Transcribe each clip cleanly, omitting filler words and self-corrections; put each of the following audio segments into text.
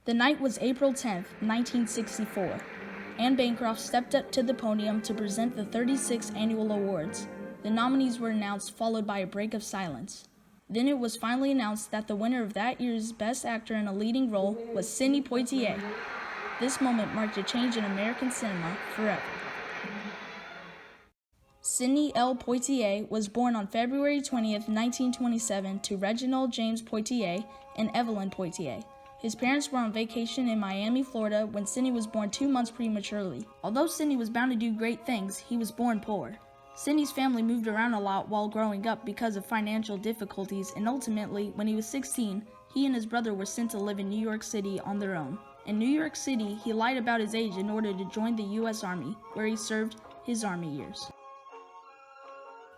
The night was April 10th, 1964. Anne Bancroft stepped up to the podium to present the 36th annual awards. The nominees were announced, followed by a break of silence. Then it was finally announced that the winner of that year's Best Actor in a Leading Role was Sidney Poitier. This moment marked a change in American cinema forever. Sidney L. Poitier was born on February 20th, 1927 to Reginald James Poitier and Evelyn Poitier. His parents were on vacation in Miami, Florida when Sidney was born 2 months prematurely. Although Sidney was bound to do great things, he was born poor. Sidney's family moved around a lot while growing up because of financial difficulties, and ultimately, when he was 16, he and his brother were sent to live in New York City on their own. In New York City, he lied about his age in order to join the U.S. Army, where he served his Army years.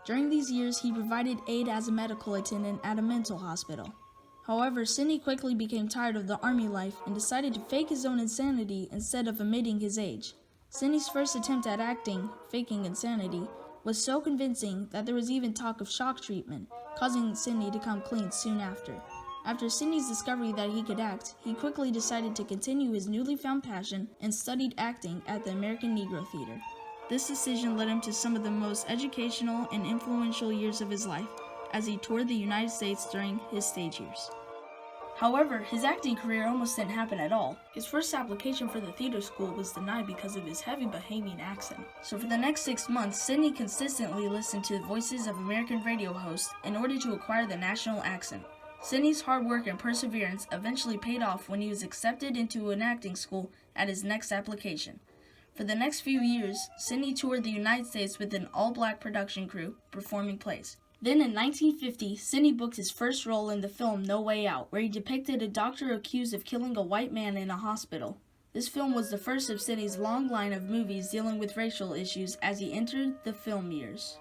During these years, he provided aid as a medical attendant at a mental hospital. However, Sidney quickly became tired of the Army life and decided to fake his own insanity instead of admitting his age. Sidney's first attempt at acting, faking insanity, was so convincing that there was even talk of shock treatment, causing Sidney to come clean soon after. After Sidney's discovery that he could act, he quickly decided to continue his newly found passion and studied acting at the American Negro Theater. This decision led him to some of the most educational and influential years of his life, as he toured the United States during his stage years. However, his acting career almost didn't happen at all. His first application for the theater school was denied because of his heavy Bahamian accent. So for the next 6 months, Sidney consistently listened to the voices of American radio hosts in order to acquire the national accent. Sidney's hard work and perseverance eventually paid off when he was accepted into an acting school at his next application. For the next few years, Sidney toured the United States with an all-black production crew, performing plays. Then in 1950, Sidney booked his first role in the film No Way Out, where he depicted a doctor accused of killing a white man in a hospital. This film was the first of Sidney's long line of movies dealing with racial issues as he entered the film years.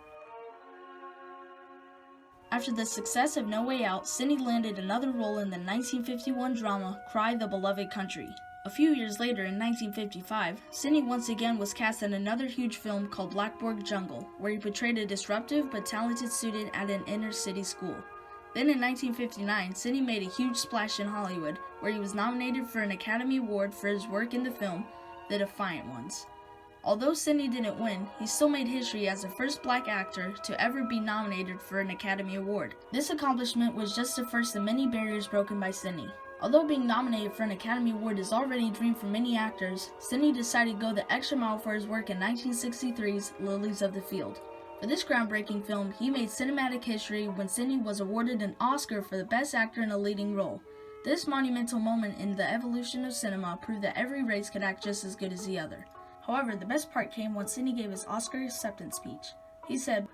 After the success of No Way Out, Sidney landed another role in the 1951 drama Cry the Beloved Country. A few years later, in 1955, Sidney once again was cast in another huge film called Blackboard Jungle, where he portrayed a disruptive but talented student at an inner-city school. Then in 1959, Sidney made a huge splash in Hollywood, where he was nominated for an Academy Award for his work in the film The Defiant Ones. Although Sidney didn't win, he still made history as the first black actor to ever be nominated for an Academy Award. This accomplishment was just the first of many barriers broken by Sidney. Although being nominated for an Academy Award is already a dream for many actors, Sidney decided to go the extra mile for his work in 1963's Lilies of the Field. For this groundbreaking film, he made cinematic history when Sidney was awarded an Oscar for the Best Actor in a Leading Role. This monumental moment in the evolution of cinema proved that every race could act just as good as the other. However, the best part came when Sidney gave his Oscar acceptance speech. He said,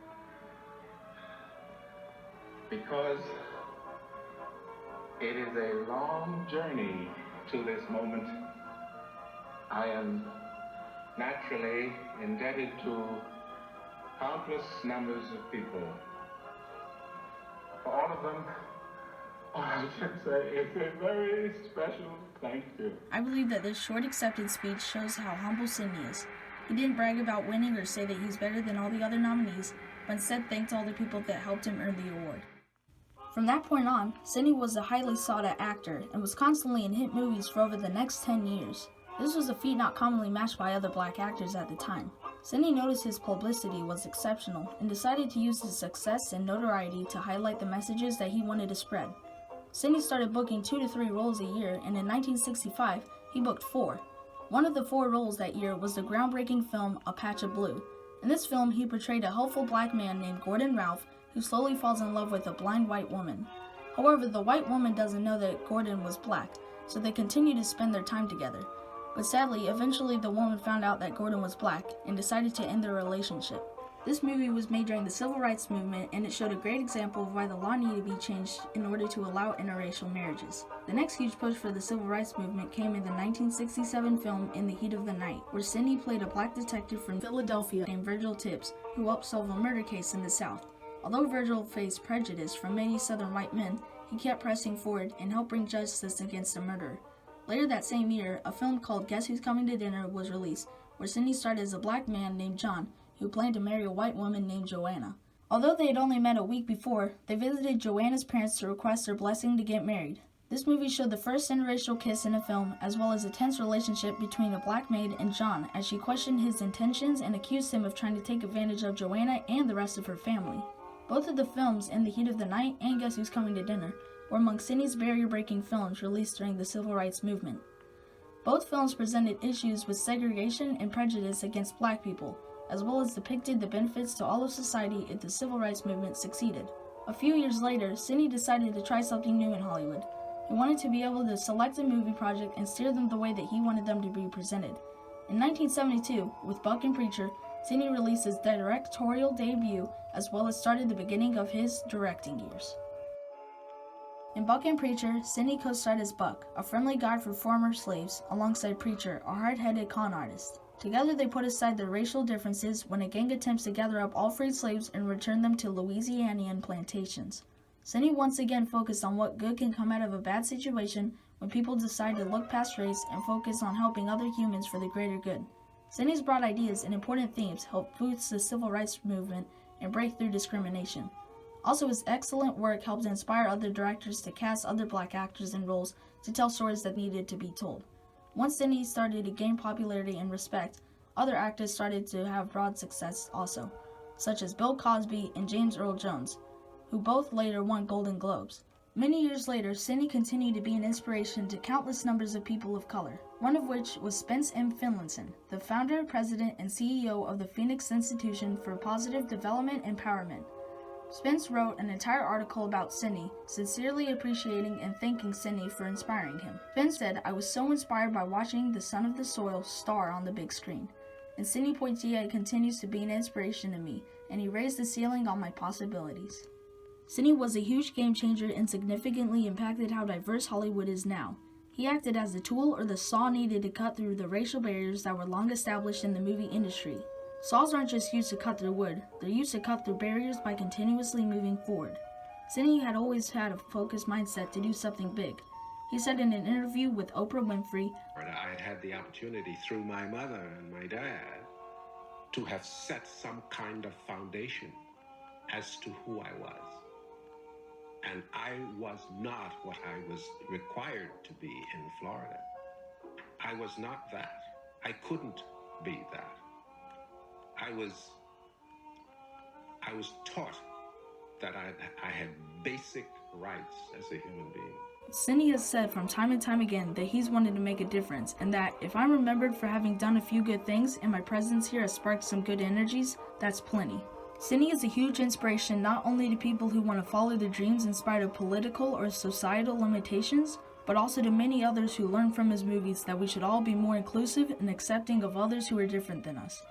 "Because it is a long journey to this moment, I am naturally indebted to countless numbers of people. For all of them, all I can say is a very special thank you." I believe that this short acceptance speech shows how humble Sidney is. He didn't brag about winning or say that he's better than all the other nominees, but instead thanked all the people that helped him earn the award. From that point on, Sidney was a highly sought-out actor and was constantly in hit movies for over the next 10 years. This was a feat not commonly matched by other black actors at the time. Sidney noticed his publicity was exceptional and decided to use his success and notoriety to highlight the messages that he wanted to spread. Sidney started booking 2 to 3 roles a year, and in 1965, he booked 4. One of the 4 roles that year was the groundbreaking film A Patch of Blue. In this film, he portrayed a hopeful black man named Gordon Ralph who slowly falls in love with a blind white woman. However, the white woman doesn't know that Gordon was black, so they continue to spend their time together. But sadly, eventually the woman found out that Gordon was black and decided to end their relationship. This movie was made during the Civil Rights Movement, and it showed a great example of why the law needed to be changed in order to allow interracial marriages. The next huge push for the Civil Rights Movement came in the 1967 film In the Heat of the Night, where Sidney played a black detective from Philadelphia named Virgil Tibbs, who helped solve a murder case in the South. Although Virgil faced prejudice from many Southern white men, he kept pressing forward and helped bring justice against the murderer. Later that same year, a film called Guess Who's Coming to Dinner was released, where Sidney starred as a black man named John, who planned to marry a white woman named Joanna. Although they had only met a week before, they visited Joanna's parents to request their blessing to get married. This movie showed the first interracial kiss in a film, as well as a tense relationship between a black maid and John as she questioned his intentions and accused him of trying to take advantage of Joanna and the rest of her family. Both of the films, In the Heat of the Night and Guess Who's Coming to Dinner, were among Sidney's barrier-breaking films released during the Civil Rights Movement. Both films presented issues with segregation and prejudice against black people, as well as depicted the benefits to all of society if the Civil Rights Movement succeeded. A few years later, Sidney decided to try something new in Hollywood. He wanted to be able to select a movie project and steer them the way that he wanted them to be presented. In 1972, with Buck and Preacher, Sidney released his directorial debut, as well as started the beginning of his directing years. In Buck and Preacher, Sidney co-starred as Buck, a friendly guide for former slaves, alongside Preacher, a hard-headed con artist. Together they put aside their racial differences when a gang attempts to gather up all freed slaves and return them to Louisianian plantations. Sidney once again focused on what good can come out of a bad situation when people decide to look past race and focus on helping other humans for the greater good. Sidney's broad ideas and important themes helped boost the civil rights movement and break through discrimination. Also, his excellent work helped inspire other directors to cast other black actors in roles to tell stories that needed to be told. Once Sidney started to gain popularity and respect, other actors started to have broad success also, such as Bill Cosby and James Earl Jones, who both later won Golden Globes. Many years later, Sidney continued to be an inspiration to countless numbers of people of color, one of which was Spence M. Finlayson, the founder, president, and CEO of the Phoenix Institution for Positive Development Empowerment. Spence wrote an entire article about Sidney, sincerely appreciating and thanking Sidney for inspiring him. Spence said, "I was so inspired by watching the son of the soil star on the big screen. And Sidney Poitier continues to be an inspiration to me, and he raised the ceiling on my possibilities." Sidney was a huge game changer and significantly impacted how diverse Hollywood is now. He acted as the tool or the saw needed to cut through the racial barriers that were long established in the movie industry. Saws aren't just used to cut through wood, they're used to cut through barriers by continuously moving forward. Sidney had always had a focused mindset to do something big. He said in an interview with Oprah Winfrey, "I had had the opportunity through my mother and my dad to have set some kind of foundation as to who I was. And I was not what I was required to be in Florida. I was not that. I couldn't be that. I was taught that I had basic rights as a human being." Sidney has said from time and time again that he's wanted to make a difference, and that if I'm remembered for having done a few good things and my presence here has sparked some good energies, that's plenty. Sidney is a huge inspiration not only to people who want to follow their dreams in spite of political or societal limitations, but also to many others who learn from his movies that we should all be more inclusive and accepting of others who are different than us.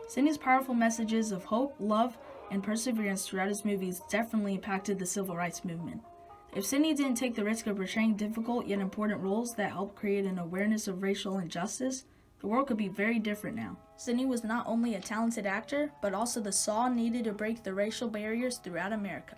Sidney's powerful messages of hope, love, and perseverance throughout his movies definitely impacted the civil rights movement. If Sidney didn't take the risk of portraying difficult yet important roles that helped create an awareness of racial injustice, the world could be very different now. Sidney was not only a talented actor, but also the saw needed to break the racial barriers throughout America.